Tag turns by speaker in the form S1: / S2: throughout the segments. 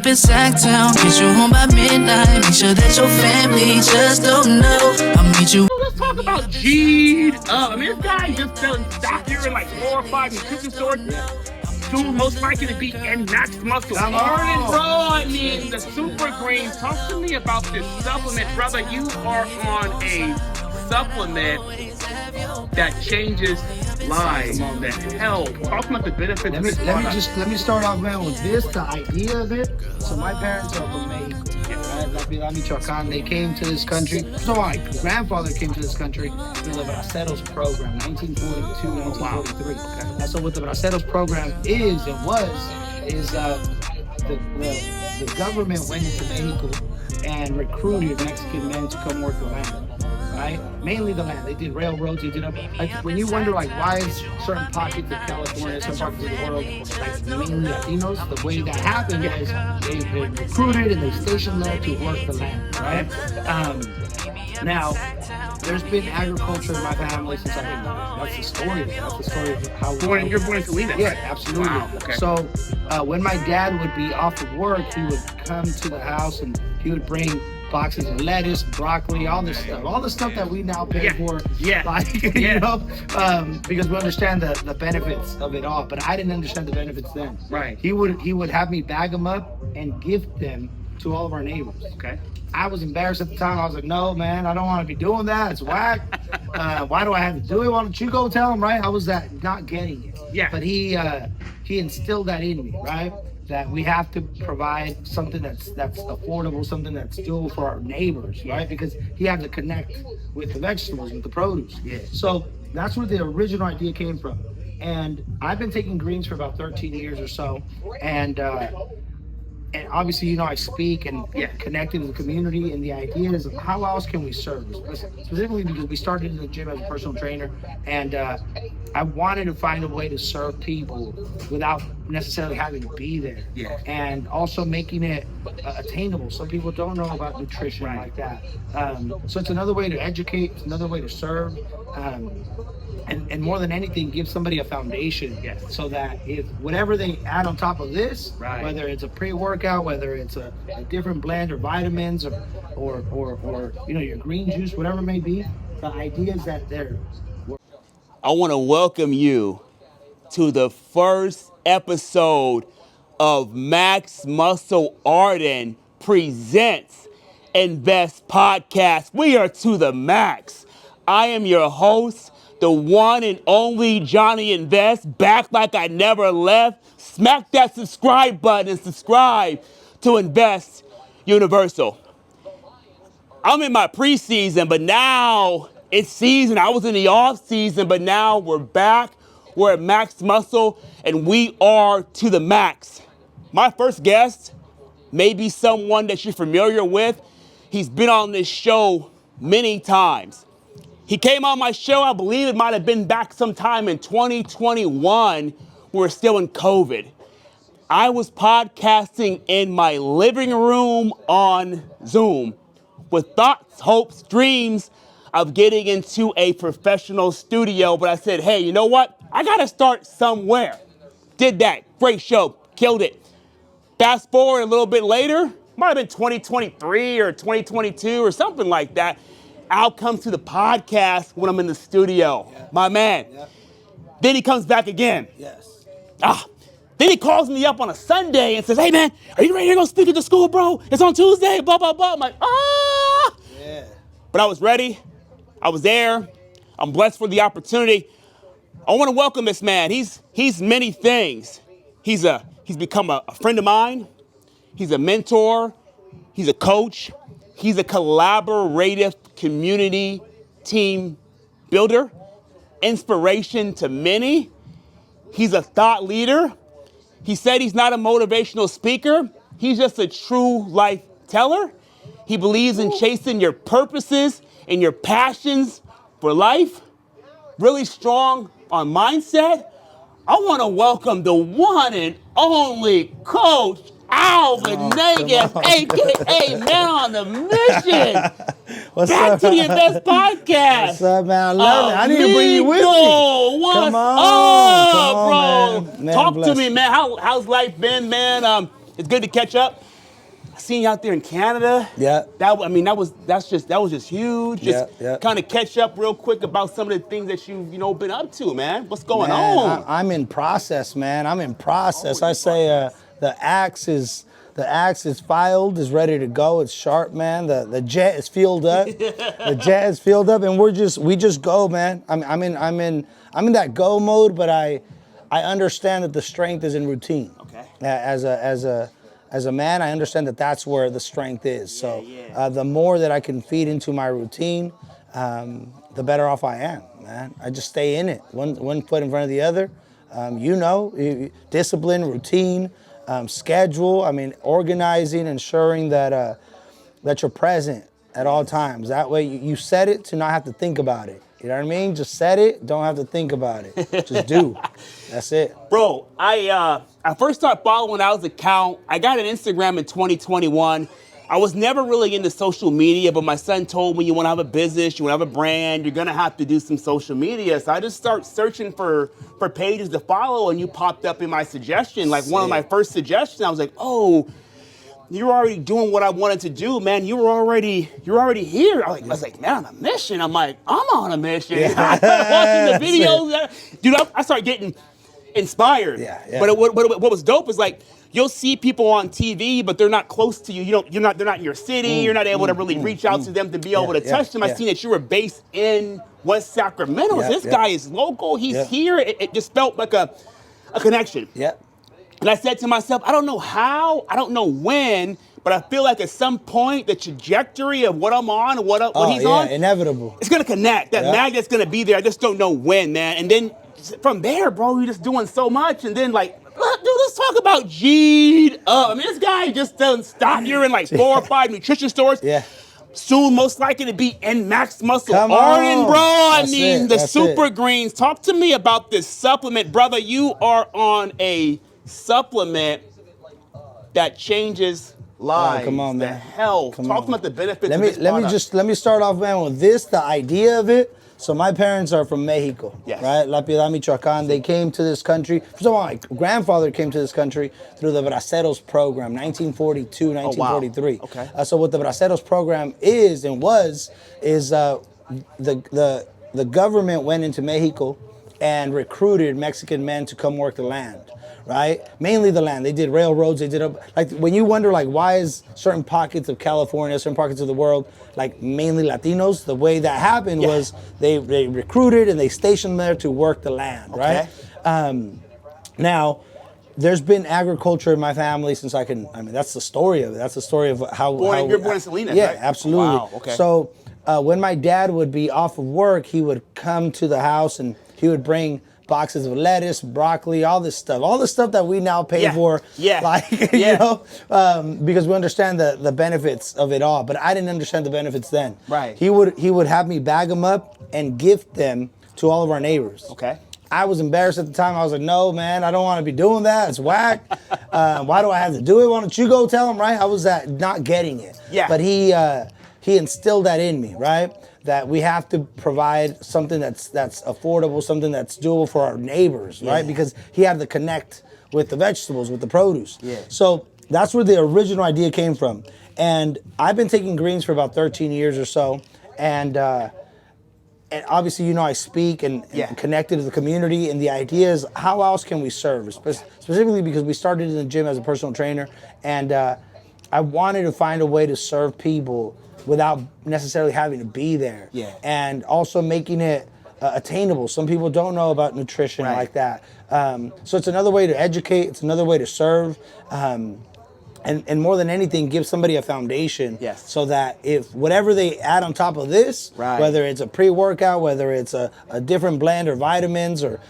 S1: up in Sacktown. Get you home by midnight. Make sure that your family just don't know. I'll meet you.
S2: Let's talk about G'd up. I mean, this guy just selling stock here in like 4 or 5 nutrition stores. Soon, most likely to be in Max Muscle. Arden, bro, I mean, the Super Green. Talk to me about this supplement, brother. You are on a supplement that changes lives, that help. Talk about the benefits of this product.
S3: Let me start off, man, with this, the idea of it. So my parents are from Mexico, right? Michoacan. They came to this country. So my grandfather came to this country through the Braceros program, 1942, 1943.
S2: Okay.
S3: And so what the Braceros program is the government went into Mexico and recruited Mexican men to come work the land. Right? Mainly the land. They did railroads. They did like when you wonder like why is certain pockets of California, some pockets of the world like mainly Latinos. The way that happened is they recruited and they stationed there to work the land. Right? Now there's been agriculture in my family since I've been born. That's the story. That's the story of how
S2: You're born in Toledo.
S3: Yeah, absolutely.
S2: Wow, okay.
S3: So when my dad would be off of work, he would come to the house and he would bring boxes of lettuce, broccoli, all this stuff that we now pay for.
S2: Yeah.
S3: Like, you know, because we understand the benefits of it all. But I didn't understand the benefits then.
S2: Right.
S3: He would have me bag them up and gift them to all of our neighbors.
S2: Okay.
S3: I was embarrassed at the time. I was like, no, man, I don't want to be doing that. It's whack. Why do I have to do it? Why don't you go tell him, right? I was not getting it.
S2: Yeah.
S3: But he instilled that in me, right? That we have to provide something that's affordable, something that's doable for our neighbors, right? Because he had to connect with the vegetables, with the produce.
S2: Yeah.
S3: So that's where the original idea came from. And I've been taking greens for about 13 years or so. And obviously, you know, I speak and connected with the community, and the idea is how else can we serve? Specifically because we started in the gym as a personal trainer, and I wanted to find a way to serve people without necessarily having to be there.
S2: Yeah.
S3: And also making it attainable. Some people don't know about nutrition like that. So it's another way to educate, it's another way to serve. And more than anything, give somebody a foundation so that if whatever they add on top of this, whether it's a pre-workout, whether it's a different blend or vitamins or you know, your green juice, whatever it may be, the idea is that they're...
S4: I want to welcome you to the first episode of Max Muscle Arden Presents Invest Podcast. We are to the max. I am your host, the one and only Johnny Invest, back like I never left. Smack that subscribe button and subscribe to Invest Universal. I'm in my preseason, but now it's season. I was in the off season, but now we're back. We're at Max Muscle, and we are to the max. My first guest may be someone that you're familiar with. He's been on this show many times. He came on my show, I believe it might have been back sometime in 2021. We're still in COVID. I was podcasting in my living room on Zoom with thoughts, hopes, dreams of getting into a professional studio. But I said, hey, you know what? I got to start somewhere. Did that. Great show. Killed it. Fast forward a little bit later, might have been 2023 or 2022 or something like that. Out comes to the podcast when I'm in the studio. Yeah. My man. Yeah. Then he comes back again.
S3: Yes.
S4: Then he calls me up on a Sunday and says, hey, man, are you ready to go speak at the school, bro? It's on Tuesday, blah, blah, blah. I'm like, Yeah. But I was ready. I was there. I'm blessed for the opportunity. I want to welcome this man. He's many things. He's become a friend of mine. He's a mentor. He's a coach. He's a collaborative community team builder, inspiration to many. He's a thought leader. He said he's not a motivational speaker. He's just a true life teller. He believes in chasing your purposes and your passions for life. Really strong on mindset. I want to welcome the one and only Coach Alvin Negas, a.k.a. Man on the Mission.
S5: What's
S4: Back
S5: up?
S4: to the Invest Podcast.
S5: What's up, man? I love it. I need to bring you with me.
S4: What's
S5: Come
S4: up,
S5: on,
S4: bro?
S5: man.
S4: Talk
S5: bless.
S4: to me, man. How's life been, man? It's good to catch up. seeing you out there in Canada.
S5: Yeah.
S4: That was just huge. Just
S5: Yeah.
S4: kind of catch up real quick about some of the things that you've been up to, man. What's going
S5: Man,
S4: on?
S5: I'm in process, man. I'm in process. I say the axe is filed, is ready to go. It's sharp, man. The jet is fueled up. The jet is fueled up, and we just go, man. I'm in that go mode, but I understand that the strength is in routine.
S4: Okay.
S5: As a man, I understand that that's where the strength is. So the more that I can feed into my routine, the better off I am, man. I just stay in it, one foot in front of the other. Discipline, routine, schedule. I mean, organizing, ensuring that you're present at all times. That way, you set it to not have to think about it. You know what I mean? Just set it, don't have to think about it. Just do. That's it.
S4: Bro, I first started following Al's account. I got an Instagram in 2021. I was never really into social media, but my son told me you want to have a business, you want to have a brand, you're going to have to do some social media. So I just started searching for pages to follow, and you popped up in my suggestion. Like one of my first suggestions, I was like, oh, you're already doing what I wanted to do, man. You're already here. I was like, man, on a mission. I'm like, I'm on a mission. Watching the videos, dude, I started getting inspired.
S5: Yeah.
S4: But what was dope is like, you'll see people on TV, but they're not close to you. They're not in your city. You're not able to really reach out to them to be able to touch them. I seen that you were based in West Sacramento. This guy is local. He's here. It just felt like a connection.
S5: Yeah.
S4: And I said to myself, I don't know how, I don't know when, but I feel like at some point, the trajectory of what I'm on, what he's on,
S5: inevitable.
S4: it's going to connect. That magnet's going to be there. I just don't know when, man. And then from there, bro, you're just doing so much. And then like, dude, let's talk about G'd up. I mean, this guy just doesn't stop. You're in like 4 or 5 nutrition stores.
S5: Yeah.
S4: Soon, most likely to be in Max Muscle
S5: Come
S4: Arden,
S5: on.
S4: bro. I
S5: That's
S4: mean,
S5: it.
S4: the
S5: That's
S4: super
S5: it.
S4: greens. Talk to me about this supplement, brother. You are on a supplement that changes lives.
S5: Come on,
S4: the
S5: man.
S4: health.
S5: Come
S4: Talk
S5: on.
S4: to me about the benefits of this product.
S5: Let me start off, man, with this, the idea of it. So my parents are from Mexico, right? La Piedad, Michoacán. They came to this country. First of all, my grandfather came to this country through the Braceros program, 1942, 1943.
S4: Oh, wow. Okay.
S5: So what the Braceros program is the government went into Mexico and recruited Mexican men to come work the land, right? Mainly the land. They did railroads. They did like when you wonder like why is certain pockets of California, certain pockets of the world like mainly Latinos. The way that happened was they recruited and they stationed there to work the land, right? Now, there's been agriculture in my family since that's the story of it. That's the story of how.
S4: You're born in Salinas,
S5: yeah,
S4: right?
S5: absolutely.
S4: Wow, okay.
S5: So when my dad would be off of work, he would come to the house and he would bring boxes of lettuce, broccoli, all this stuff that we now pay for.
S4: Yeah.
S5: Like, because we understand the benefits of it all. But I didn't understand the benefits then.
S4: Right.
S5: He would have me bag them up and gift them to all of our neighbors.
S4: Okay.
S5: I was embarrassed at the time. I was like, no, man, I don't want to be doing that. It's whack. Why do I have to do it? Why don't you go tell him, right? I was not getting it.
S4: Yeah.
S5: But he instilled that in me, right? That we have to provide something that's affordable, something that's doable for our neighbors, right? Because he had to connect with the vegetables, with the produce.
S4: Yeah.
S5: So that's where the original idea came from. And I've been taking greens for about 13 years or so. And obviously, I speak and connected to the community. And the idea is, how else can we serve? Specifically because we started in the gym as a personal trainer. And I wanted to find a way to serve people without necessarily having to be there. Yeah. And also making it attainable. Some people don't know about nutrition like that. So it's another way to educate. It's another way to serve. And more than anything, give somebody a foundation so that if whatever they add on top of this, whether it's a pre-workout, whether it's a different blend or vitamins or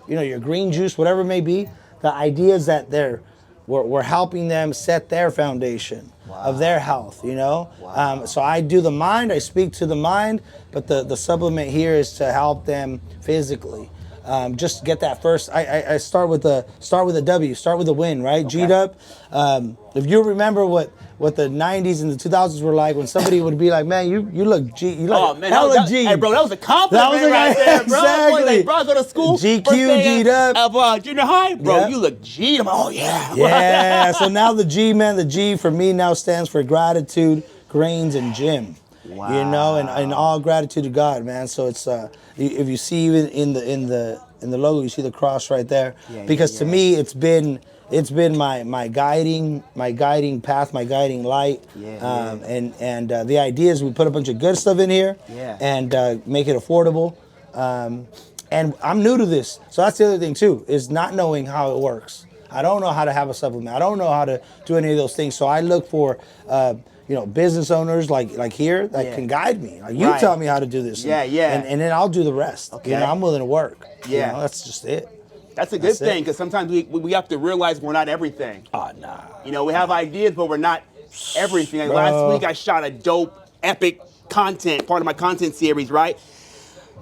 S5: your green juice, whatever it may be, the idea is that we're helping them set their foundation of their health, So I do the mind, I speak to the mind, but the supplement here is to help them physically. Just get that first. I start with a W. Start with a win, right? Okay. G'd up. If you remember what the '90s and the 2000s were like, when somebody would be like, "Man, you look G." You look,
S4: oh man, hey bro, that was a compliment right there, bro.
S5: Exactly.
S4: Like, bro, I go to school.
S5: GQ, G'd up.
S4: Junior high, bro. You look G. I'm like, oh yeah.
S5: Yeah. So now the G, man, the G for me now stands for gratitude, grains, and gym. Wow. You know, and all gratitude to God, man. So it's if you see even in the logo, you see the cross right there. Yeah, because to me, it's been my guiding path, my guiding light. And the idea is we put a bunch of good stuff in here and make it affordable. And I'm new to this, so that's the other thing too, is not knowing how it works. I don't know how to have a supplement. I don't know how to do any of those things. So I look for business owners like here that can guide me. Like you tell me how to do this. And then I'll do the rest. Okay. I'm willing to work. Yeah. That's just it.
S4: That's a good thing, because sometimes we have to realize we're not everything.
S5: Oh, nah.
S4: We have ideas, but we're not everything. Like last week I shot a dope, epic content, part of my content series, right?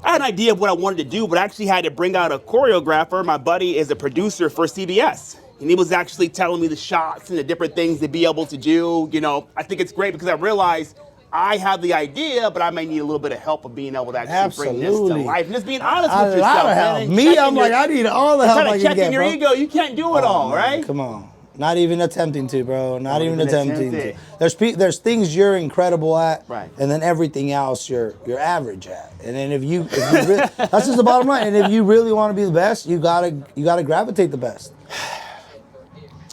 S4: I had an idea of what I wanted to do, but I actually had to bring out a choreographer. My buddy is a producer for CBS. And he was actually telling me the shots and the different things to be able to do. I think it's great because I realized I have the idea, but I may need a little bit of help of being able to actually bring this to life. And just being honest with yourself.
S5: A lot of help. Me, I'm like, I need all the help I can get,
S4: checking your ego. You can't do it all, right?
S5: Come on. Not even attempting to, bro. Not even attempting to. There's things you're incredible at, right, and then everything else you're average at. And then if you really, that's just the bottom line. And if you really want to be the best, you gotta gravitate the best.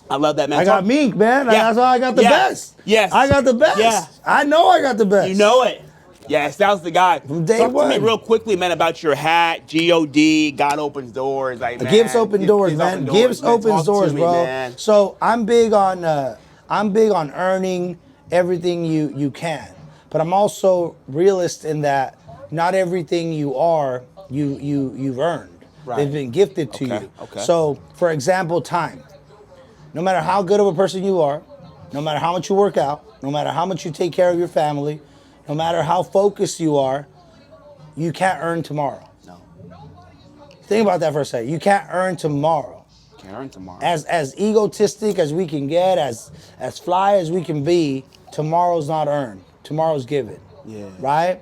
S4: I love that, man.
S5: I got Mink, man. That's how I got the best.
S4: Yes.
S5: I got the best.
S4: Yeah.
S5: I know I got the best.
S4: You know it. Yes, that was the guy.
S5: From day
S4: Talk
S5: one.
S4: to me real quickly, man, about your hat, G-O-D, God opens doors. Like, man,
S5: Gifts open doors, man. Gifts opens doors, bro. Man. So I'm big on earning everything you can. But I'm also realist in that not everything you are, you've earned. Right. They've been gifted to you. Okay. So, for example, time. No matter how good of a person you are, no matter how much you work out, no matter how much you take care of your family, no matter how focused you are, you can't earn tomorrow.
S4: No.
S5: Think about that for a second. You can't earn tomorrow.
S4: Can't earn tomorrow.
S5: As egotistic as we can get, as fly as we can be, tomorrow's not earned. Tomorrow's given. Yeah. Right?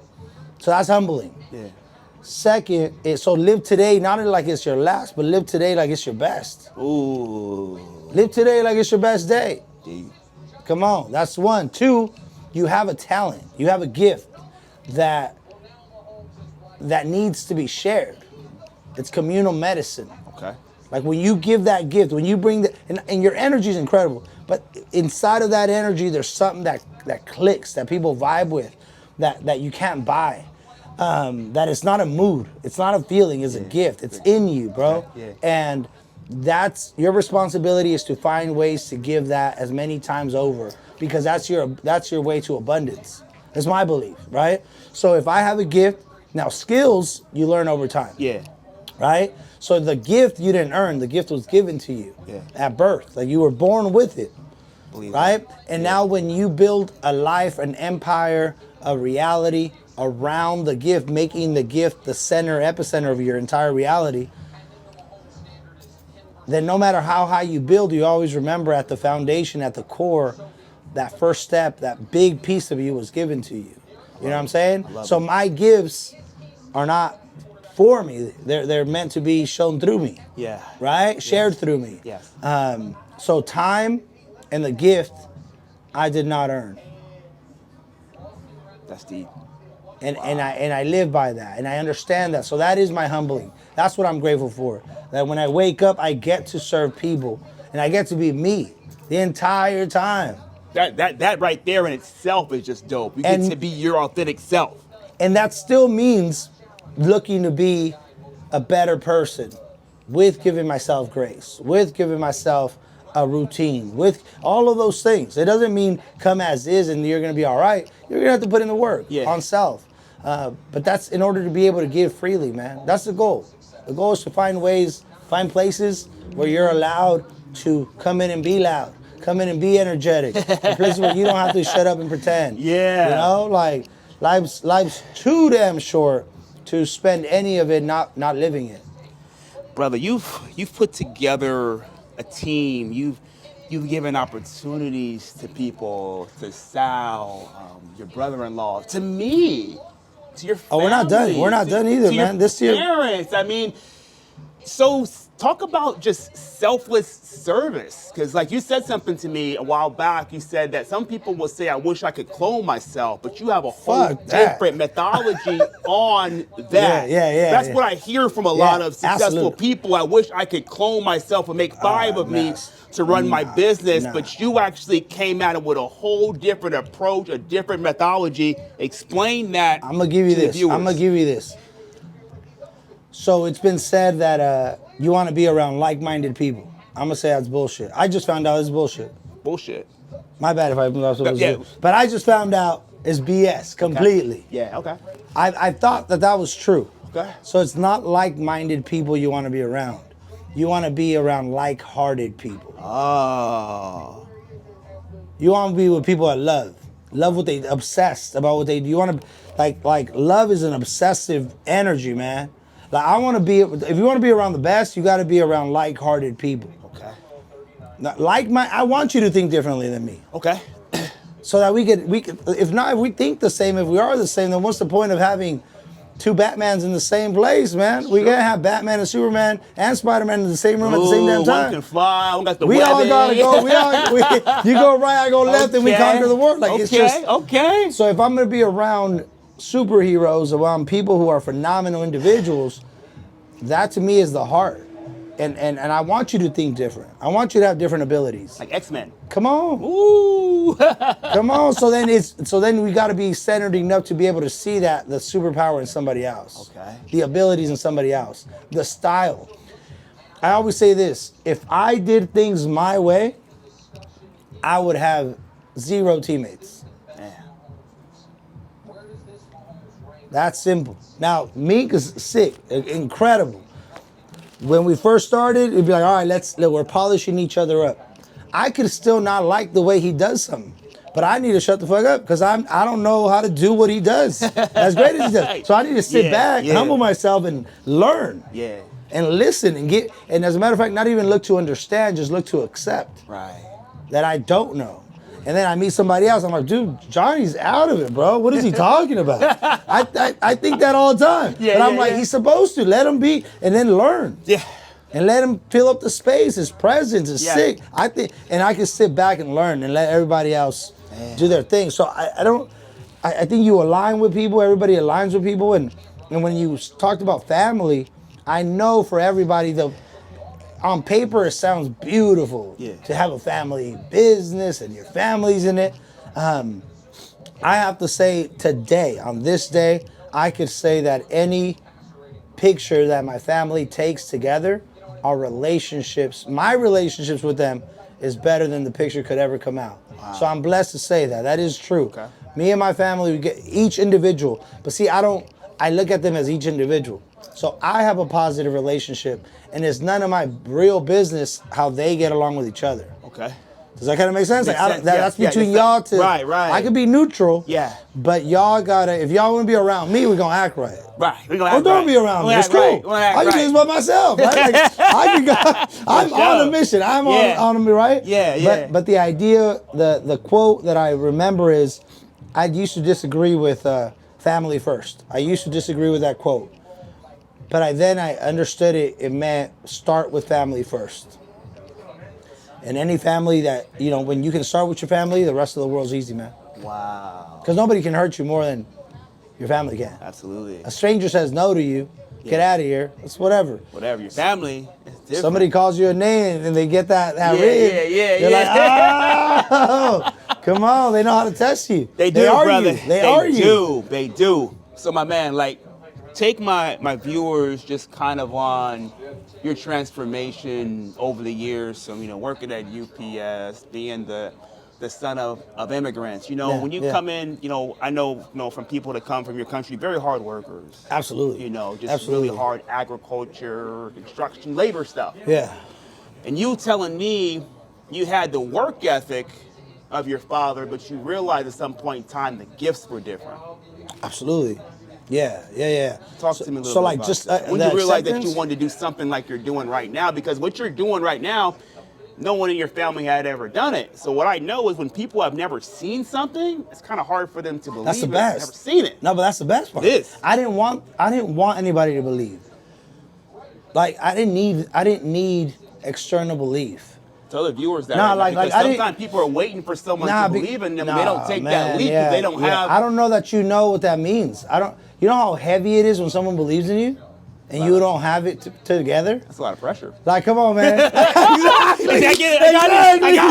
S5: So that's humbling. Yeah. Second, so live today not like it's your last, but live today like it's your best.
S4: Ooh.
S5: Live today like it's your best day.
S4: Deep.
S5: Come on, that's one. Two, you have a talent, you have a gift that needs to be shared. It's communal medicine.
S4: Okay.
S5: Like when you give that gift, when you bring that, and your energy is incredible, but inside of that energy, there's something that clicks, that people vibe with, that you can't buy. That it's not a mood, it's not a feeling, it's a gift. It's in you, bro. Yeah. And that's your responsibility, is to find ways to give that as many times over, because that's your way to abundance. That's my belief, right? So if I have a gift, now skills you learn over time.
S4: Yeah.
S5: Right? So the gift you didn't earn, the gift was given to you at birth. Like you were born with it. Right? And now when you build a life, an empire, a reality around the gift, making the gift the center, epicenter of your entire reality, then no matter how high you build, you always remember at the foundation, at the core, that first step, that big piece of you was given to you. You know what I'm saying? So my gifts are not for me. They're meant to be shown through me.
S4: Yeah.
S5: Right? Yes. Shared through me.
S4: Yes.
S5: So time and the gift, I did not earn.
S4: That's deep.
S5: And I live by that, and I understand that. So that is my humbling. That's what I'm grateful for. That when I wake up, I get to serve people, and I get to be me the entire time.
S4: That right there in itself is just dope. You get to be your authentic self.
S5: And that still means looking to be a better person, with giving myself grace, with giving myself a routine, with all of those things. It doesn't mean come as is and you're gonna be all right. You're gonna have to put in the work on self. But that's in order to be able to give freely, man. That's the goal. The goal is to find places where you're allowed to come in and be loud, come in and be energetic. Places where you don't have to shut up and pretend.
S4: Yeah.
S5: You know, like life's too damn short to spend any of it not living it.
S4: brother, you've put together a team. You've given opportunities to people, to Sal, your brother-in-law, to me, to your family.
S5: Oh, we're not done. We're not done either,
S4: to
S5: man.
S4: Your
S5: This year.
S4: parents. I mean, so talk about just selfless service. Because like you said something to me a while back. You said that some people will say, I wish I could clone myself, but you have a whole
S5: Fuck that.
S4: different methodology on that.
S5: Yeah.
S4: That's what I hear from a lot of successful
S5: absolutely.
S4: people. I wish I could clone myself and make 5 of me to run my business, but you actually came at it with a whole different approach, a different methodology. Explain that.
S5: I'm gonna give you this. I'm gonna give you this. So it's been said that you want to be around like-minded people. I'm gonna say that's bullshit. I just found out it's bullshit.
S4: Bullshit.
S5: My bad if I but I just found out it's BS completely.
S4: Okay. Yeah. Okay.
S5: I thought that was true.
S4: Okay.
S5: So it's not like-minded people you want to be around. You want to be around like-hearted people.
S4: Oh.
S5: You want to be with people that love what they obsessed about what they do. You want to like love is an obsessive energy, man. Like I want to be. If you want to be around the best, you got to be around like-hearted people.
S4: Okay.
S5: Now, I want you to think differently than me.
S4: Okay.
S5: So that we could. If we think the same, if we are the same, then what's the point of having 2 Batmans in the same place, man? We gotta have Batman and Superman and Spider-Man in the same room at the same damn time.
S4: One can fly. One got the
S5: We all gotta go. You go right, I go left, and we conquer the world. Like it's just
S4: okay.
S5: So if I'm gonna be around superheroes, around people who are phenomenal individuals, that to me is the heart. And I want you to think different. I want you to have different abilities.
S4: Like X-Men.
S5: Come on.
S4: Ooh.
S5: Come on. So then we got to be centered enough to be able to see that the superpower in somebody else.
S4: Okay.
S5: The abilities in somebody else. The style. I always say this: if I did things my way, I would have 0 teammates.
S4: Man.
S5: That's simple. Now, Meek is sick, incredible. When we first started, it'd be like, all right, we're polishing each other up. I could still not like the way he does something, but I need to shut the fuck up because I don't know how to do what he does as great as he does. So I need to sit back and humble myself and learn.
S4: Yeah.
S5: And listen and as a matter of fact, not even look to understand, just look to accept.
S4: Right.
S5: That I don't know. And then I meet somebody else. I'm like, dude, Johnny's out of it, bro. What is he talking about? I think that all the time.
S4: Yeah,
S5: but I'm like, he's supposed to. Let him be and then learn. Yeah. And let him fill up the space. His presence is sick. I think, and I can sit back and learn and let everybody else do their thing. So I think you align with people. Everybody aligns with people. And when you talked about family, I know for everybody, on paper, it sounds beautiful to have a family business and your family's in it. I have to say today, on this day, I could say that any picture that my family takes together, our relationships, my relationships with them is better than the picture could ever come out. Wow. So I'm blessed to say that. That is true. Okay. Me and my family, we get each individual. But see, I look at them as each individual. So I have a positive relationship, and it's none of my real business how they get along with each other. Okay. Does that kind of make sense? That's between y'all two. Right. I could be neutral. Yeah. But y'all gotta, if y'all wanna be around me, we're gonna act right.
S4: Right. We're gonna act
S5: don't be around me. It's cool. I can do this by myself. Right? Like, I'm on a mission. I'm on me, right? Yeah. But the idea, the quote that I remember is, I used to disagree with family first. I used to disagree with that quote. But I understood it meant start with family first. And any family that, when you can start with your family, the rest of the world's easy, man. Wow. Because nobody can hurt you more than your family can.
S4: Absolutely.
S5: A stranger says no to you, get out of here. It's whatever.
S4: Whatever. Your family is different.
S5: Somebody calls you a name and they get that rib. You're like, oh, come on. They know how to test you.
S4: They do, brother.
S5: They
S4: do. So, my man, take my viewers just kind of on your transformation over the years. So, working at UPS, being the son of immigrants. When you come in, I know from people that come from your country, very hard workers.
S5: Absolutely.
S4: Really hard agriculture, construction, labor stuff.
S5: Yeah.
S4: And you telling me you had the work ethic of your father, but you realized at some point in time the gifts were different.
S5: Absolutely. Yeah.
S4: Talk to me a little
S5: So
S4: bit
S5: like
S4: about
S5: just
S4: that. When
S5: the
S4: you realize that you
S5: acceptance?
S4: wanted to do something like you're doing right now, because what you're doing right now, no one in your family had ever done it. So what I know is when people have never seen something, it's kind of hard for them to believe
S5: That's the
S4: it.
S5: best.
S4: Never seen it.
S5: No, but that's the best part.
S4: It is.
S5: I didn't want anybody to believe. Like I didn't need external belief.
S4: Tell the viewers that.
S5: Nah,
S4: right now,
S5: like
S4: because
S5: I didn't.
S4: sometimes people are waiting for someone to believe in them, and they don't take that leap because they don't have.
S5: I don't know that you know what that means. You know how heavy it is when someone believes in you, and you don't have it together.
S4: That's a lot of pressure.
S5: Like, come on, man.
S4: Exactly. I got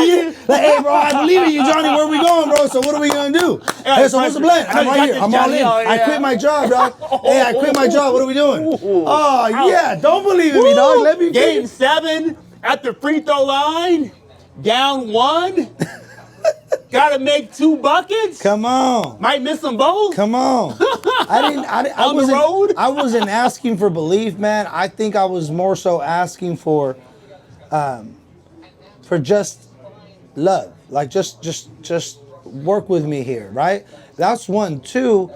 S4: it.
S5: Like, hey, bro, I believe in you, Johnny. Where we going, bro? So what are we gonna do? Hey, so what's the plan? I'm right here. I'm all in. I quit my job, dog. Hey, I quit my job. What are we doing? Oh yeah, don't believe in me, dog. Let me.
S4: Game 7 at the free throw line, down 1. Gotta make 2 buckets.
S5: Come on.
S4: Might miss them both.
S5: Come on. I
S4: On the road?
S5: I wasn't asking for belief, man. I think I was more so asking for just love. Like just work with me here, right? That's 1. 2,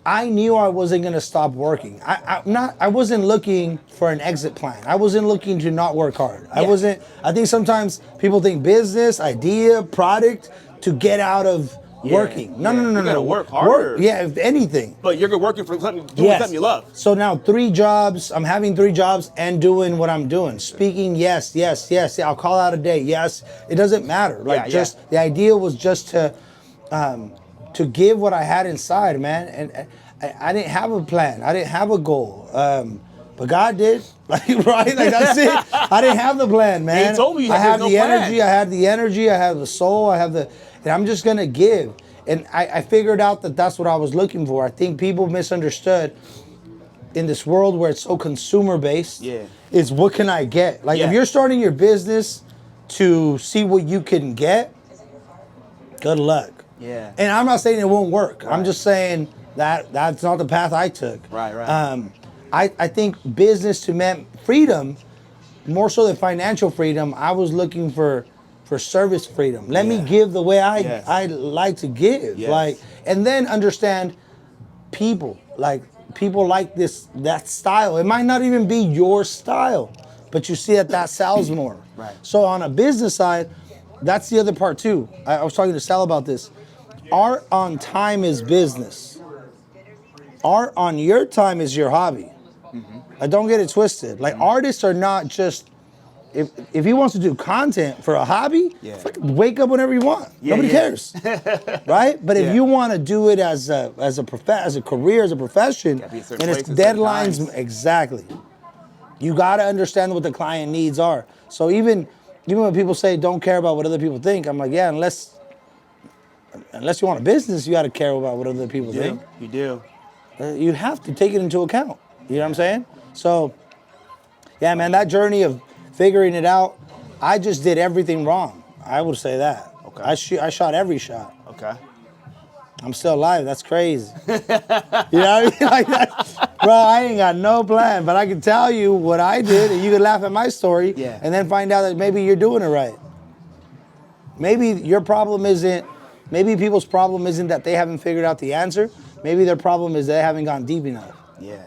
S5: I knew I wasn't gonna stop working. I wasn't looking for an exit plan. I wasn't looking to not work hard.
S4: Yeah.
S5: I think sometimes people think business, idea, product to get out of working. No.
S4: You gotta work harder.
S5: If anything.
S4: But you're working for something, doing something you love.
S5: So now 3 jobs, I'm having 3 jobs and doing what I'm doing. Speaking, yes. I'll call out a day, yes. It doesn't matter. Like the idea was just to give what I had inside, man. And I didn't have a plan. I didn't have a goal. But God did, right? Like that's it. I didn't have the plan, man.
S4: He told me you
S5: I
S4: had
S5: have
S4: no
S5: the
S4: plan.
S5: energy. I had the energy. I have the soul. And I'm just gonna give. And I figured out that that's what I was looking for. I think people misunderstood in this world where it's so consumer based.
S4: Yeah.
S5: Is what can I get? Like if you're starting your business to see what you can get, good luck.
S4: Yeah.
S5: And I'm not saying it won't work. I'm just saying that's not the path I took.
S4: Right.
S5: I think business to meant freedom, more so than financial freedom. I was looking for service freedom. Let me give the way I like to give.
S4: Yes.
S5: Like, and then understand people. Like people like that style. It might not even be your style, but you see that sells more.
S4: Right.
S5: So on a business side, that's the other part too. I was talking to Sal about this. Art on time is business. Art on your time is your hobby. Like, don't get it twisted. Like artists are not just, if he wants to do content for a hobby, fucking wake up whenever you want. Nobody cares, right? But if you want to do it as a career, as a profession, and it's deadlines, exactly. You got to understand what the client needs are. So even when people say don't care about what other people think, I'm like, yeah, unless you want a business, you got to care about what other people think.
S4: You do.
S5: You have to take it into account. You know what I'm saying? So, yeah, man, that journey of figuring it out, I just did everything wrong. I would say that.
S4: Okay.
S5: I shot every shot.
S4: Okay.
S5: I'm still alive. That's crazy. You know what I mean? Like that. Bro, I ain't got no plan, but I can tell you what I did, and you can laugh at my story, and then find out that maybe you're doing it right. Maybe your problem isn't, maybe people's problem isn't that they haven't figured out the answer. Maybe their problem is they haven't gone deep enough.
S4: Yeah.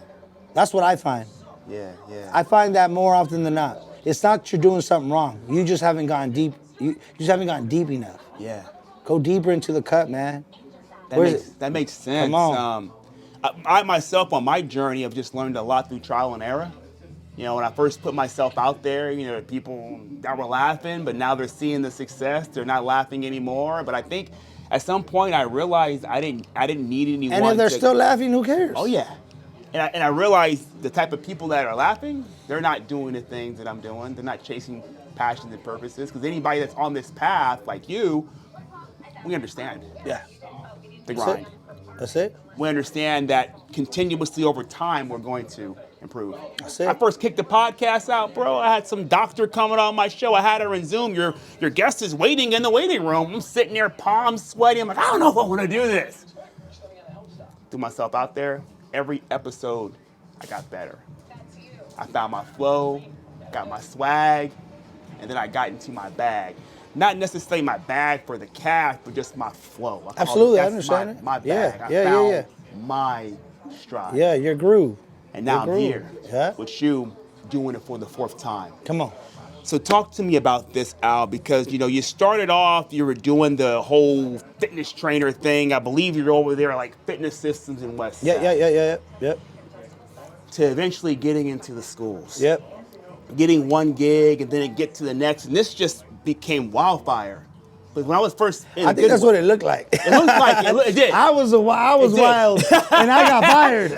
S5: That's what I find.
S4: Yeah.
S5: I find that more often than not. It's not that you're doing something wrong. You just haven't gone deep. You just haven't gone deep enough.
S4: Yeah.
S5: Go deeper into the cut, man.
S4: That makes sense.
S5: Come on.
S4: I myself, on my journey, have just learned a lot through trial and error. You know, when I first put myself out there, you know, people that were laughing, but now they're seeing the success. They're not laughing anymore. But I think at some point I realized I didn't need anyone.
S5: And if they're still laughing, who cares?
S4: Oh yeah. And I realized the type of people that are laughing, they're not doing the things that I'm doing. They're not chasing passions and purposes. Because anybody that's on this path, like you, we understand.
S5: Yeah.
S4: The grind.
S5: That's it.
S4: We understand that continuously over time, we're going to improve.
S5: That's it.
S4: I first kicked the podcast out, bro. I had some doctor coming on my show. I had her in Zoom. Your guest is waiting in the waiting room. I'm sitting there, palms sweaty. I'm like, I don't know if I want to do this. Threw myself out there. Every episode, I got better. I found my flow, got my swag, and then I got into my bag. Not necessarily my bag for the cash, but just my flow.
S5: Absolutely, I understand it.
S4: My bag.
S5: Yeah,
S4: I found my stride.
S5: Yeah, your groove.
S4: And now
S5: Your
S4: I'm
S5: groove.
S4: here
S5: Yeah.
S4: with you doing it for the 4th time.
S5: Come on.
S4: So talk to me about this, Al, because you started off, you were doing the whole fitness trainer thing. I believe you're over there like Fitness Systems in West Side.
S5: Yep.
S4: To eventually getting into the schools.
S5: Yep.
S4: Getting one gig and then it get to the next, and this just became wildfire. But when I was first in
S5: I think that's what it looked like.
S4: It looked like it. It did.
S5: I was wild, and I got fired.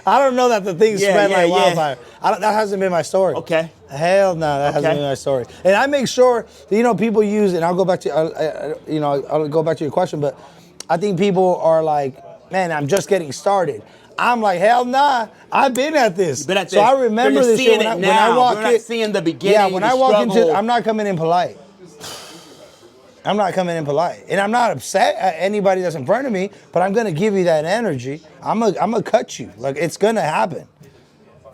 S5: I don't know that the thing spread like wildfire. That hasn't been my story.
S4: Okay.
S5: Hell no, that hasn't been my story. And I make sure that, people use, and I'll go back to, I'll go back to your question, but I think people are like, man, I'm just getting started. I'm like, hell nah, I've been at this. So I remember this shit when I walk in.
S4: We're not seeing the beginning.
S5: Yeah, when I walk into, I'm not coming in polite. I'm not coming in polite. And I'm not upset at anybody that's in front of me, but I'm gonna give you that energy. I'm gonna cut you. Like, it's gonna happen.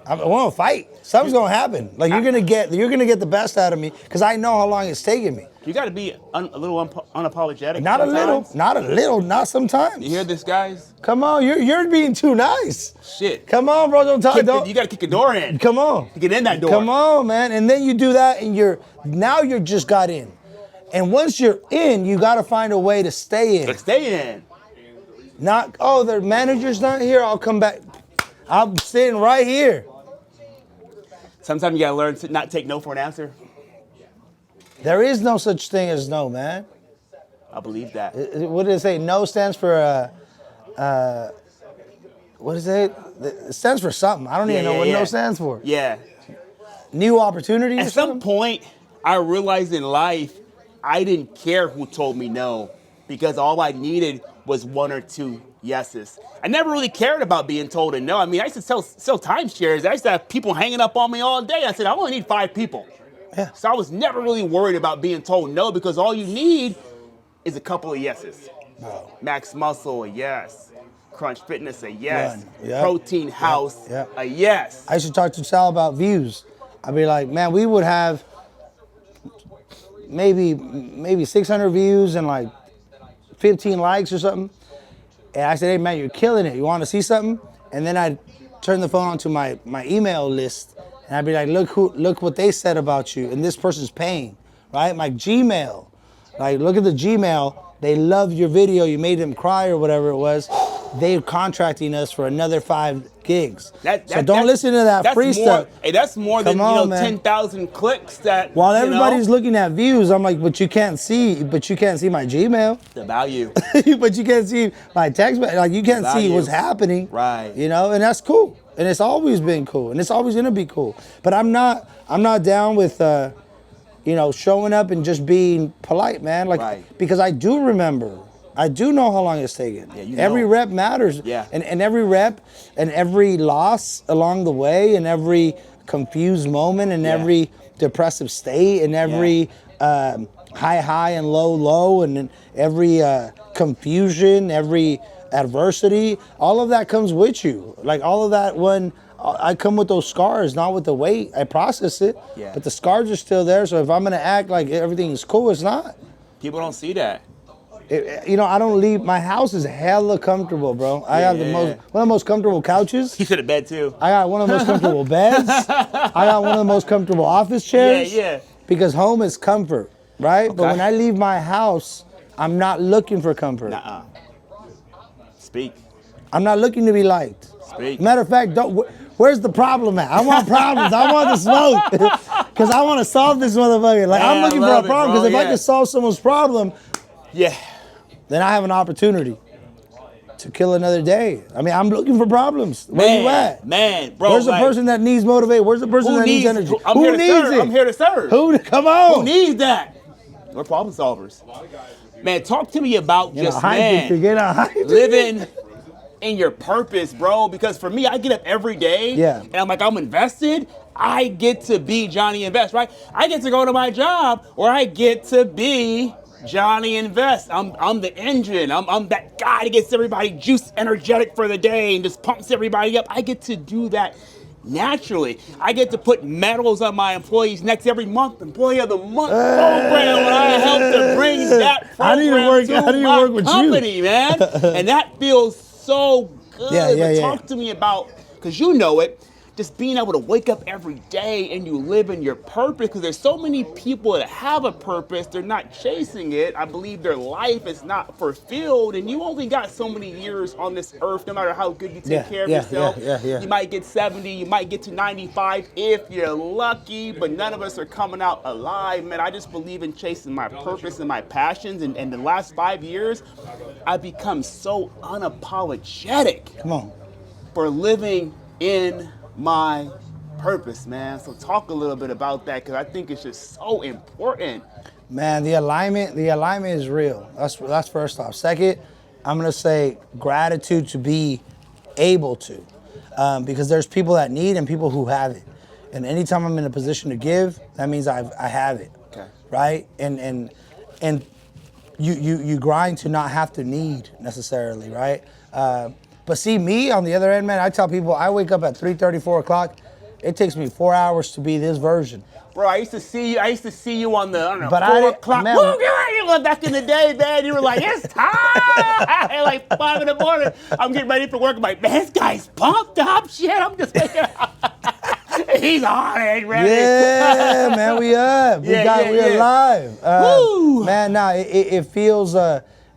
S5: I want to fight. Something's gonna happen. Like, you're gonna get the best out of me because I know how long it's taking me.
S4: You got to be a little unapologetic.
S5: Not a little, not sometimes.
S4: You hear this, guys?
S5: Come on, you're being too nice.
S4: Shit.
S5: Come on, bro, don't talk.
S4: You got to kick the door in.
S5: Come on.
S4: To get in that door.
S5: Come on, man. And then you do that, and you're just got in. And once you're in, you got to find a way to stay in.
S4: Like, stay in.
S5: Not, the manager's not here, I'll come back. I'm sitting right here.
S4: Sometimes you got to learn to not take no for an answer.
S5: There is no such thing as no, man.
S4: I believe that.
S5: What did it say? No stands for, what is it? It stands for something. I don't even know what no stands for.
S4: Yeah.
S5: New opportunity or
S4: At
S5: something?
S4: some point, I realized in life, I didn't care who told me no, because all I needed was 1 or 2 yeses. I never really cared about being told a no. I mean, I used to sell timeshares. I used to have people hanging up on me all day. I said, I only need 5 people.
S5: Yeah.
S4: So I was never really worried about being told no, because all you need is a couple of yeses.
S5: No.
S4: Max Muscle, a yes. Crunch Fitness, a yes.
S5: Run. Yep.
S4: Protein House,
S5: Yep.
S4: a yes.
S5: I used to talk to Sal about views. I'd be like, man, we would have maybe 600 views and like 15 likes or something. And I said, hey, man, you're killing it. You want to see something? And then I'd turn the phone on to my email list, and I'd be like, look what they said about you, and this person's paying, right? My Gmail, like, look at the Gmail. They loved your video. You made them cry or whatever it was. They're contracting us for another 5 gigs. So don't listen to that free stuff.
S4: Hey, that's more than 10,000 clicks. That
S5: while everybody's looking at views, I'm like, but you can't see my Gmail.
S4: The value.
S5: But you can't see my text. Like, you can't see what's happening.
S4: Right.
S5: And that's cool. And it's always been cool. And it's always gonna be cool. But I'm not down with showing up and just being polite, man. Like, because I do remember. I do know how long it's taken. Yeah, every rep matters.
S4: Yeah.
S5: And every rep and every loss along the way and every confused moment and every depressive state and every high and low and every confusion, every adversity, all of that comes with you. Like, all of that, when I come with those scars, not with the weight. I process it, but the scars are still there. So if I'm gonna act like everything is cool, it's not.
S4: People don't see that.
S5: I don't leave. My house is hella comfortable, bro. I have one of the most comfortable couches.
S4: You sit in bed too.
S5: I got one of the most comfortable beds. I got one of the most comfortable office chairs.
S4: Yeah.
S5: Because home is comfort, right? Okay. But when I leave my house, I'm not looking for comfort.
S4: Nuh-uh. Speak.
S5: I'm not looking to be liked.
S4: Speak.
S5: Matter of fact, where's the problem at? I want problems. I want the smoke. Because I want to solve this motherfucker. Like, I'm looking for a problem. Because if I can solve someone's problem, then I have an opportunity to kill another day. I mean, I'm looking for problems. Where you at?
S4: Man, bro.
S5: Where's the person that needs motivate? Where's the person that needs energy? Who needs it?
S4: I'm here to serve.
S5: Come on.
S4: Who needs that? We're problem solvers. Man, talk to me about living in your purpose, bro. Because for me, I get up every day and I'm like, I'm invested. I get to be Johnny Invest, right? I get to go to my job where I get to be Johnny Invest. I'm the engine. I'm that guy that gets everybody juiced, energetic for the day and just pumps everybody up. I get to do that naturally. I get to put medals on my employees' necks every month. Employee of the Month program, and I help to bring that program to my company, man. And that feels so good. But talk to me about, because you know it, just being able to wake up every day and you live in your purpose, because there's so many people that have a purpose, they're not chasing it. I believe their life is not fulfilled, and you only got so many years on this earth, no matter how good you take care of yourself. You might get 70, you might get to 95 if you're lucky, but none of us are coming out alive, man. I just believe in chasing my purpose and my passions, and the last 5 years, I've become so unapologetic for living in my purpose, man. So talk a little bit about that, because I think it's just so important.
S5: Man, the alignment is real. That's first off. Second, I'm gonna say gratitude to be able to, because there's people that need and people who have it. And anytime I'm in a position to give, that means I have it. Okay. Right? And you grind to not have to need necessarily, right? But see, me on the other end, man, I tell people I wake up at 3:30, 4 o'clock. It takes me 4 hours to be this version.
S4: Bro, I used to see you on the, I don't know, 4 o'clock. Man, back in the day, man, you were like, it's time! Like 5 in the morning, I'm getting ready for work. I'm like, man, this guy's pumped up, shit. I'm just waking up. He's on it, ready.
S5: Yeah, man, we up. We're alive. Man, nah, it feels,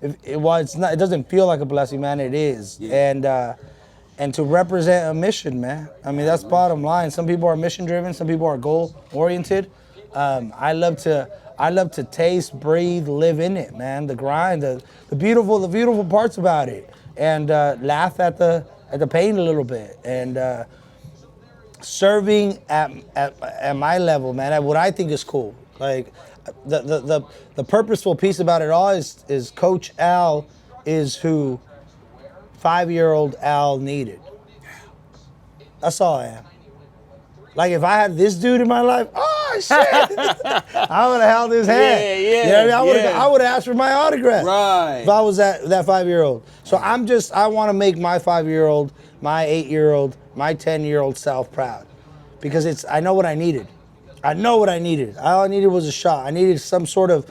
S5: it's not. It doesn't feel like a blessing, man. It is, and to represent a mission, man. I mean, that's bottom line. Some people are mission driven. Some people are goal oriented. I love to taste, breathe, live in it, man. The grind, the beautiful parts about it, and laugh at the pain a little bit, and serving at my level, man. At what I think is cool, like. The purposeful piece about it all is Coach Al is who 5-year-old Al needed. That's all I am. Like, if I had this dude in my life, oh shit, I would have held his hand. I would have asked for my autograph.
S4: Right.
S5: If I was that 5-year-old. So I want to make my 5-year-old, my 8-year-old, my 10-year-old self proud, because I know what I needed. All I needed was a shot. I needed some sort of,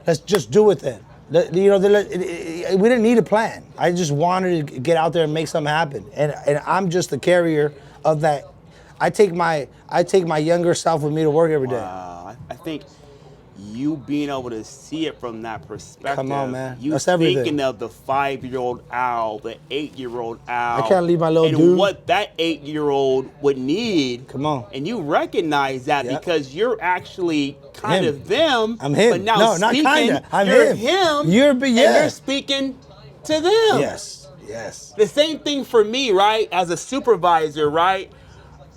S5: let's just do it then. We didn't need a plan. I just wanted to get out there and make something happen. And I'm just the carrier of that. I take my younger self with me to work every day.
S4: Wow. I think you being able to see it from that perspective.
S5: Come on, man.
S4: You
S5: That's everything.
S4: Thinking of the 5-year-old Al, the 8-year-old Al.
S5: I can't leave my little dude.
S4: And what that 8-year-old would need.
S5: Come on.
S4: And you recognize that because you're actually kind of them.
S5: I'm him.
S4: But now
S5: no,
S4: speaking,
S5: not kinda. I'm
S4: you're
S5: him.
S4: And you're speaking to them.
S5: Yes.
S4: The same thing for me, right? As a supervisor, right?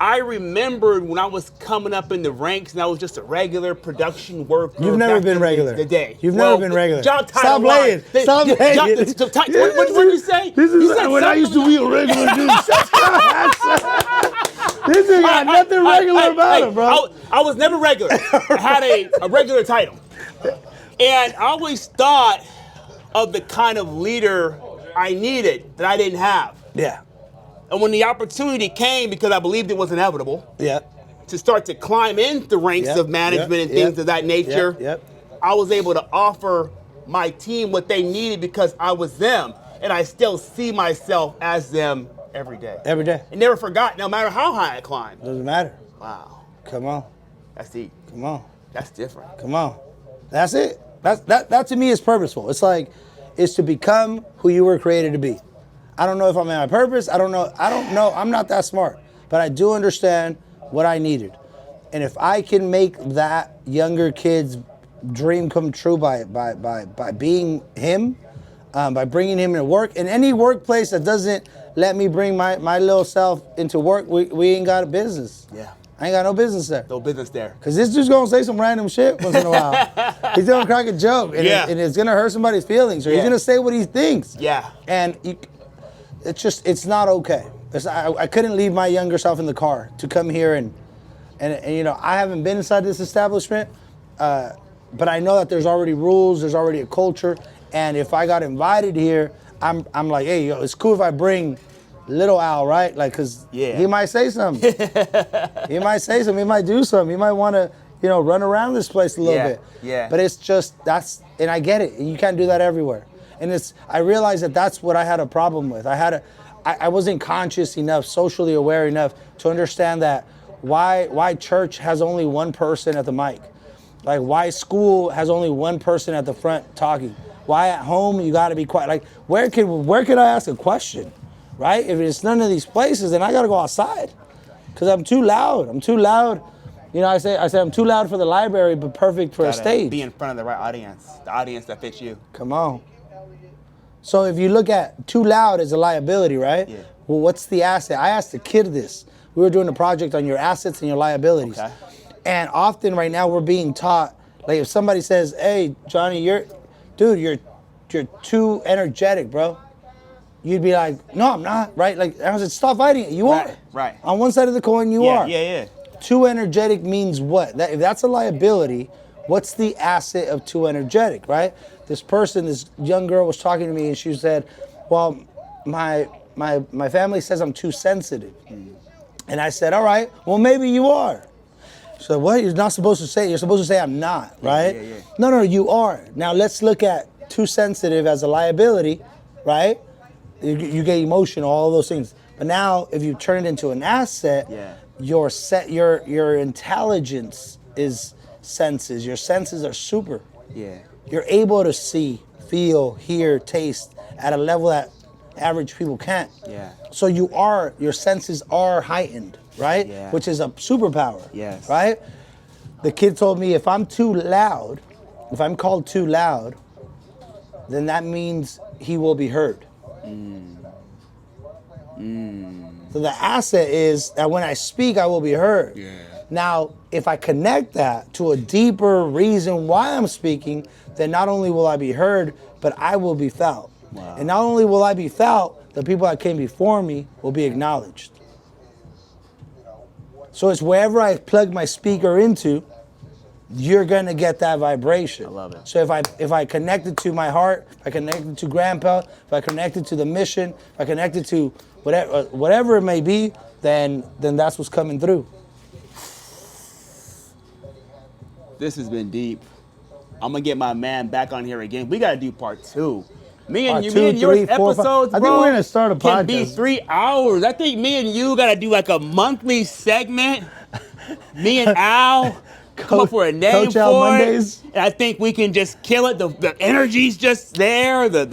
S4: I remembered when I was coming up in the ranks and I was just a regular production worker.
S5: You've never been regular.
S4: You've
S5: never been regular.
S4: Stop
S5: laying. Stop laying.
S4: What did you say?
S5: This is like when I used to be a regular dude. This ain't got nothing regular about it, bro.
S4: I was never regular. I had a regular title. And I always thought of the kind of leader I needed that I didn't have.
S5: Yeah.
S4: And when the opportunity came, because I believed it was inevitable, to start to climb in the ranks of management and things of that nature, I was able to offer my team what they needed because I was them. And I still see myself as them every day.
S5: Every day.
S4: And never forgot, no matter how high I climb.
S5: Doesn't matter.
S4: Wow.
S5: Come on.
S4: That's deep.
S5: Come on.
S4: That's different.
S5: Come on. That's it. That to me is purposeful. It's to become who you were created to be. I don't know if I'm in my purpose. I don't know. I'm not that smart, but I do understand what I needed. And if I can make that younger kid's dream come true by being him, by bringing him into work, in any workplace that doesn't let me bring my little self into work, we ain't got a business.
S4: Yeah.
S5: I ain't got no business there.
S4: No business there.
S5: Because this dude's going to say some random shit once in a while. He's going to crack a joke, and it's going to hurt somebody's feelings, or he's going to say what he thinks.
S4: Yeah.
S5: And it's not okay. I couldn't leave my younger self in the car to come here and I haven't been inside this establishment, but I know that there's already rules, there's already a culture, and if I got invited here, I'm like, hey, yo, it's cool if I bring little Al, right? Like, cause he might say something. He might say something. He might do something. He might want to, run around this place a little bit.
S4: Yeah.
S5: But it's just and I get it. And you can't do that everywhere. And I realized that's what I had a problem with. I wasn't conscious enough, socially aware enough to understand that why church has only one person at the mic. Like, why school has only one person at the front talking. Why at home you got to be quiet. Like, where could I ask a question, right? If it's none of these places, then I got to go outside because I'm too loud. I say I'm too loud for the library, but perfect for a stage.
S4: Be in front of the right audience, the audience that fits you.
S5: Come on. So if you look at too loud as a liability, right?
S4: Yeah.
S5: Well, what's the asset? I asked a kid this. We were doing a project on your assets and your liabilities.
S4: Okay.
S5: And often right now we're being taught, like if somebody says, hey, Johnny, you're too energetic, bro. You'd be like, no, I'm not, right? Like I said, stop fighting it. You are.
S4: Right.
S5: On one side of the coin, you are.
S4: Yeah.
S5: Too energetic means what? If that's a liability, what's the asset of too energetic, right? This young girl was talking to me and she said, well, my family says I'm too sensitive. And I said, all right, well, maybe you are. So what? You're not supposed to say, you're supposed to say I'm not, right?
S4: Yeah.
S5: No, you are. Now let's look at too sensitive as a liability, right? You get emotional, all those things. But now if you turn it into an asset, your intelligence is senses. Your senses are super.
S4: Yeah.
S5: You're able to see, feel, hear, taste at a level that average people can't.
S4: Yeah.
S5: So your senses are heightened, right?
S4: Yeah.
S5: Which is a superpower.
S4: Yes.
S5: Right? The kid told me if I'm called too loud, then that means he will be heard. So the asset is that when I speak, I will be heard.
S4: Yeah.
S5: Now, if I connect that to a deeper reason why I'm speaking, then not only will I be heard, but I will be felt.
S4: Wow.
S5: And not only will I be felt, the people that came before me will be acknowledged. So it's wherever I plug my speaker into, you're gonna get that vibration.
S4: I love it.
S5: So if I connect it to my heart, if I connect it to Grandpa, if I connect it to the mission, if I connect it to whatever it may be, then that's what's coming through.
S4: This has been deep. I'm gonna get my man back on here again. We gotta do part 2. Me and yours episodes,
S5: I think
S4: bro,
S5: we're gonna start a podcast.
S4: Can be 3 hours. I think me and you gotta do like a monthly segment. Me and Al come up with a name
S5: Coach Al
S4: for
S5: Mondays.
S4: it. And I think we can just kill it. The energy's just there. The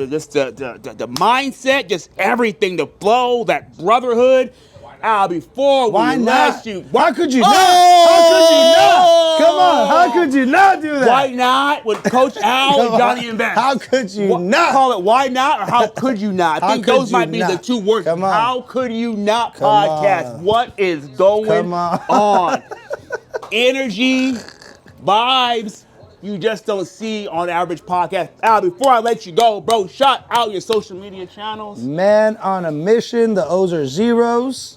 S4: mindset, just everything. The flow, that brotherhood. Before
S5: Why
S4: we
S5: not?
S4: let you.
S5: How could you not? How could you not? Come on, how could you not do that?
S4: Why not? With Coach Al and Johnny and Beth.
S5: How could you not?
S4: Call it why not or how could you not? I think
S5: How
S4: those
S5: could
S4: might
S5: you
S4: be
S5: not?
S4: the 2 words.
S5: Come on.
S4: How could you not
S5: Come
S4: podcast?
S5: on.
S4: What is going
S5: Come on.
S4: on? Energy, vibes, you just don't see on the average podcast. Al, before I let you go, bro, shout out your social media channels.
S5: Man on a mission. The O's are zeros.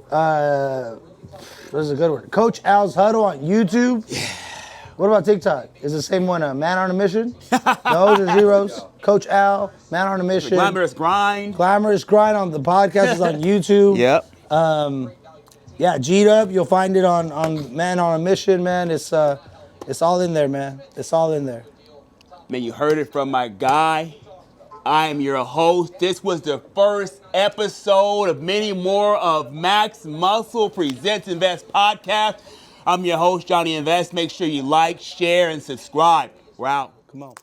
S5: This is a good one. Coach Al's Huddle on YouTube. Yeah. What about TikTok? Is the same one Man on a Mission? The O's are zeros. Coach Al, Man on a Mission.
S4: The Glamorous Grind.
S5: Glamorous Grind on the podcast is on YouTube.
S4: Yep.
S5: Yeah, G'd Up. You'll find it on Man on a Mission, man. It's all in there, man. It's all in there.
S4: Man, you heard it from my guy. I am your host. This was the first episode of many more of Max Muscle Presents Invest Podcast. I'm your host, Johnny Invest. Make sure you like, share, and subscribe. We're out.
S5: Come on.